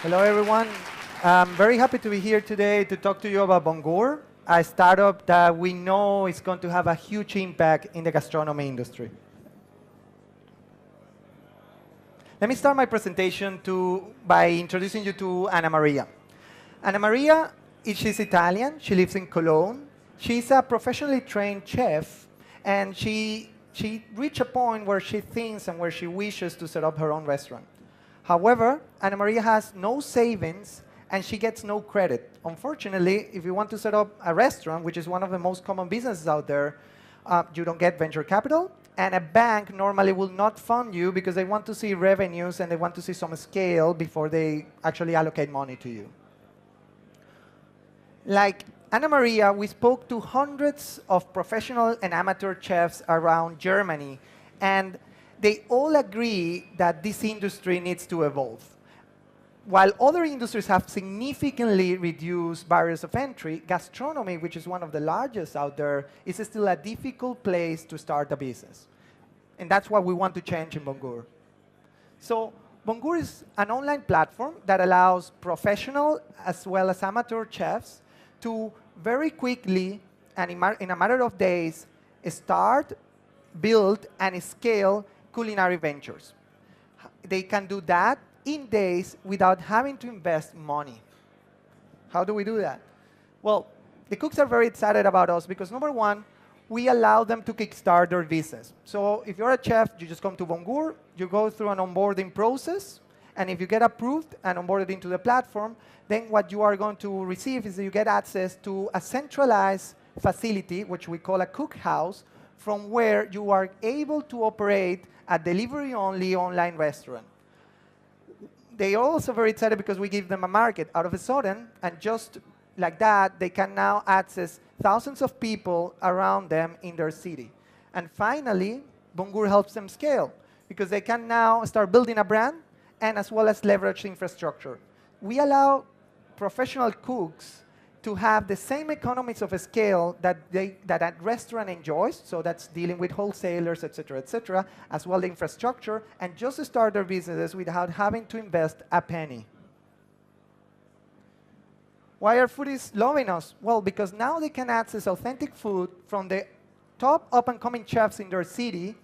Hello, everyone. I'm very happy to be here today to talk to you about Bongour, a startup that we know is going to have a huge impact in the gastronomy industry. Let me start my presentation by introducing you to Anna Maria. Anna Maria, she's Italian. She lives in Cologne. She's a professionally trained chef, and she reached a point where she thinks and where she wishes to set up her own restaurant. However, Anna Maria has no savings, and she gets no credit. Unfortunately, if you want to set up a restaurant, which is one of the most common businesses out there, you don't get venture capital, and a bank normally will not fund you because they want to see revenues and they want to see some scale before they actually allocate money to you. Like Anna Maria, we spoke to hundreds of professional and amateur chefs around Germany, and they all agree that this industry needs to evolve. While other industries have significantly reduced barriers of entry, gastronomy, which is one of the largest out there, is still a difficult place to start a business. And that's what we want to change in Bongour. So Bongour is an online platform that allows professional as well as amateur chefs to very quickly and in a matter of days start, build, and scale culinary ventures. They can do that in days without having to invest money. How do we do that? Well, the cooks are very excited about us because, number one, we allow them to kickstart their business. So if you're a chef, you just come to Bongour, you go through an onboarding process, and if you get approved and onboarded into the platform, then what you are going to receive is that you get access to a centralized facility, which we call a cook house, from where you are able to operate a delivery-only online restaurant. They are also very excited because we give them a market out of a sudden, and just like that, they can now access thousands of people around them in their city. And finally, Bongour helps them scale because they can now start building a brand and as well as leverage infrastructure. We allow professional cooks to have the same economies of scale that a restaurant enjoys, so that's dealing with wholesalers, et cetera, as well as infrastructure, and just start their businesses without having to invest a penny. Why are foodies loving us? Well, because now they can access authentic food from the top up-and-coming chefs in their city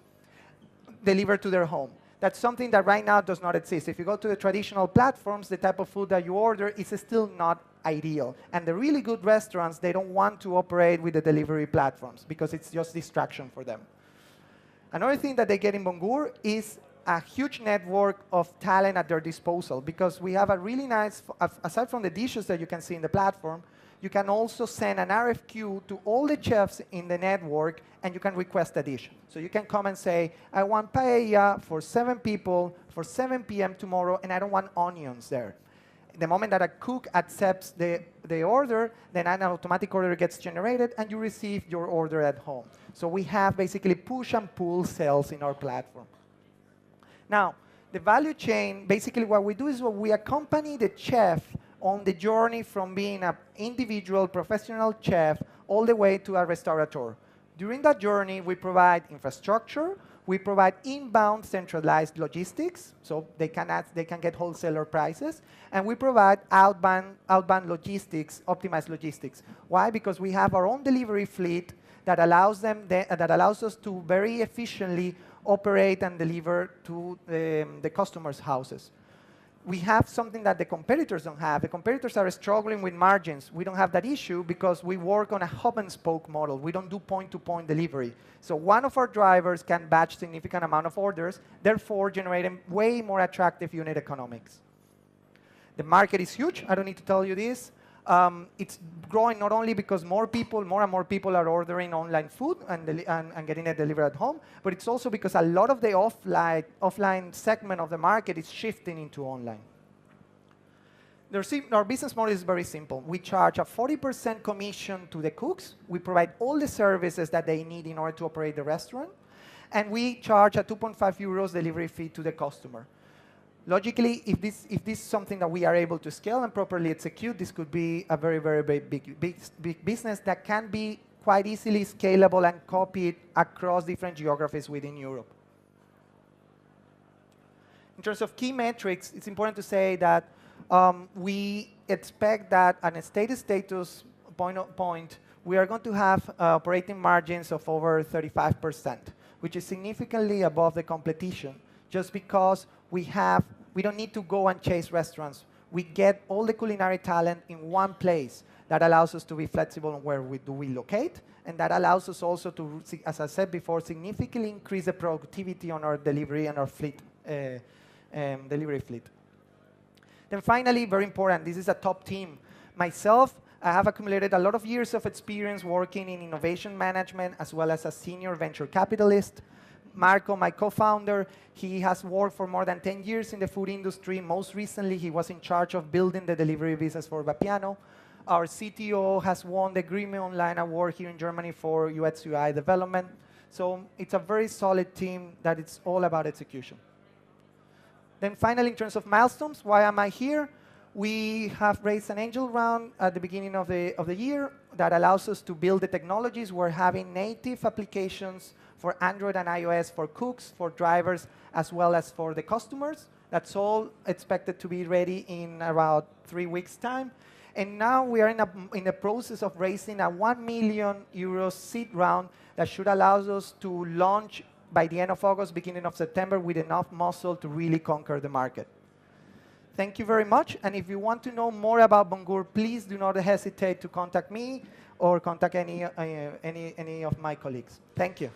delivered to their home. That's something that right now does not exist. If you go to the traditional platforms, the type of food that you order is still not ideal. And the really good restaurants, they don't want to operate with the delivery platforms because it's just distraction for them. Another thing that they get in Bongour is a huge network of talent at their disposal because we have a really nice, aside from the dishes that you can see in the platform, you can also send an RFQ to all the chefs in the network and you can request a dish. So you can come and say, I want paella for 7 people for 7 p.m. tomorrow and I don't want onions there. The moment that a cook accepts the order, then an automatic order gets generated and you receive your order at home. So we have basically push and pull sales in our platform. Now, the value chain, basically what we do is we accompany the chef on the journey from being an individual professional chef all the way to a restaurateur. During that journey, we provide infrastructure, we provide inbound centralized logistics, so they can get wholesaler prices, and we provide outbound logistics, optimized logistics. Why? Because we have our own delivery fleet that allows us to very efficiently operate and deliver to the customers' houses. We have something that the competitors don't have. The competitors are struggling with margins. We don't have that issue because we work on a hub and spoke model. We don't do point-to-point delivery. So one of our drivers can batch significant amount of orders, therefore generating way more attractive unit economics. The market is huge. I don't need to tell you this. It's growing not only because more and more people are ordering online food and getting it delivered at home, but it's also because a lot of the offline segment of the market is shifting into online. Our business model is very simple. We charge a 40% commission to the cooks. We provide all the services that they need in order to operate the restaurant. And we charge a 2.5 euros delivery fee to the customer. Logically, if this is something that we are able to scale and properly execute, this could be a very, very big business that can be quite easily scalable and copied across different geographies within Europe. In terms of key metrics, it's important to say that We expect that at a steady status point, we are going to have operating margins of over 35%, which is significantly above the competition, just because we don't need to go and chase restaurants. We get all the culinary talent in one place. That allows us to be flexible on where we locate, and that allows us also to, as I said before, significantly increase the productivity on our delivery and our fleet, delivery fleet. Then finally, very important, this is a top team. Myself, I have accumulated a lot of years of experience working in innovation management as well as a senior venture capitalist. Marco, my co-founder, he has worked for more than 10 years in the food industry. Most recently, he was in charge of building the delivery business for Vapiano. Our CTO has won the Grimy Online Award here in Germany for UX UI development. So it's a very solid team that it's all about execution. Then finally, in terms of milestones, why am I here? We have raised an angel round at the beginning of the year that allows us to build the technologies. We're having native applications for Android and iOS for cooks, for drivers, as well as for the customers. That's all expected to be ready in about 3 weeks' time. And now we are in the process of raising a 1 million euro seed round that should allow us to launch by the end of August, beginning of September, with enough muscle to really conquer the market. Thank you very much. And if you want to know more about Bongour, please do not hesitate to contact me or contact any of my colleagues. Thank you.